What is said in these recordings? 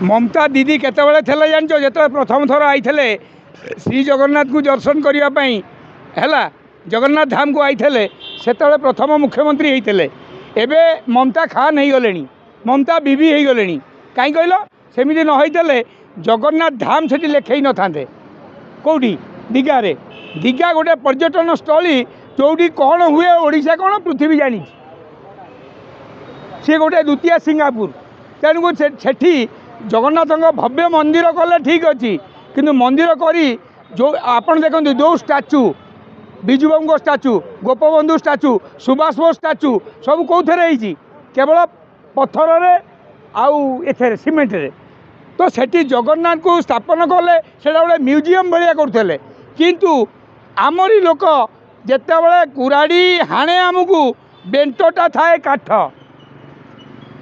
ममता दीदी केतबेले थे जानच जो प्रथम थर आई श्री जगन्नाथ को दर्शन करने है जगन्नाथ धाम को आई से प्रथम मुख्यमंत्री होते एबे ममता खान हो गले ममता बीबी हो गले कहीं कहल सेमती न होते जगन्नाथ धाम से लिखे न था कौटी दीघारे दीघा गोटे पर्यटन स्थली जोटी कौन हुए ओडिशा कौन पृथ्वी जानी सी गोटे द्वितीय सिंगापुर तेणुक सेठी जगन्नाथ भव्य मंदिर कले ठीक अच्छी किंतु मंदिर करी जो आपण देखते जो statue Bijubabu statue Gopabandhu statue Subhash Bose statue सब कौन केवल पत्थर आउ एथे सीमेंट रे तो सेठी जगन्नाथ को स्थापन कले से गोटे म्यूजियम भाया करते किंतु आमरी लोक जितेबाला कुराड़ी हाणे आमको बेंटटा थाए काठ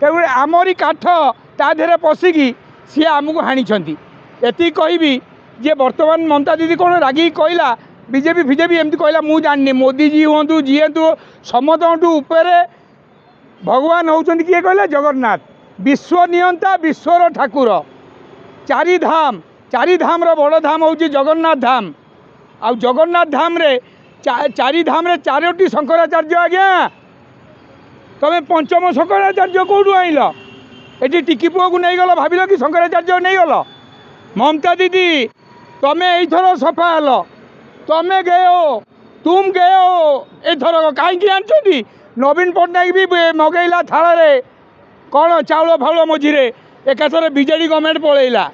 तेणु आमरी काठ ता देहरे पशिकी सी आमको हाणी एति कहबी जे वर्तमान ममता दीदी कौन रागी कहला बीजेपी फिजेपी एमती कहला मु जानी मोदी जी हूँ जी हूँ समस्त ऊपर भगवान होउछन्ति किए कहले जगन्नाथ विश्व नियंता विश्वर ठाकुर चारि धाम रो बड़ धाम हूँ जगन्नाथ धाम आ जगन्नाथ धाम रे चारि धाम रे चारोटी शंकराचार्य आज्ञा तमें पंचम शंकराचार्य कौटू आइल ये टिकी पुआ को नहीं गल भाविल कि शंकराचार्य नहीं गल ममता दीदी तमें यथर सफा हल तमें गए तुम गए एथर कहीं आनी नवीन पट्टनायक भी मगेला थाल कौन चाउल फाउल मझीरे एकाथर बीजेडी गवर्नमेंट पलैला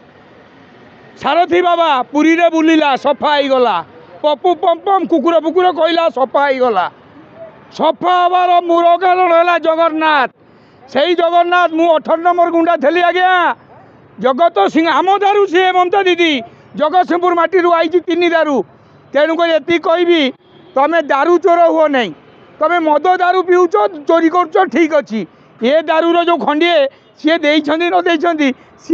सारथी बाबा पुरी रे बुलिला सफा हो गला पपु पम्पम कुकुर फुकुर कहला सफा हो गला सफा हबार मूल कारण है जगन्नाथ से जगन्नाथ मु 18 नंबर गुंडा थी आज्ञा जगत सिंह आम दारू सी ममता दीदी जगतसिंहपुर माटी आई 3 दारू तेणुक ये कहबी तमें दारू चोर हुओ नहीं तमें मद दारू पीऊच चोरी कर ठीक अच्छी ये दारूर जो खंडिए सी दे न दे सी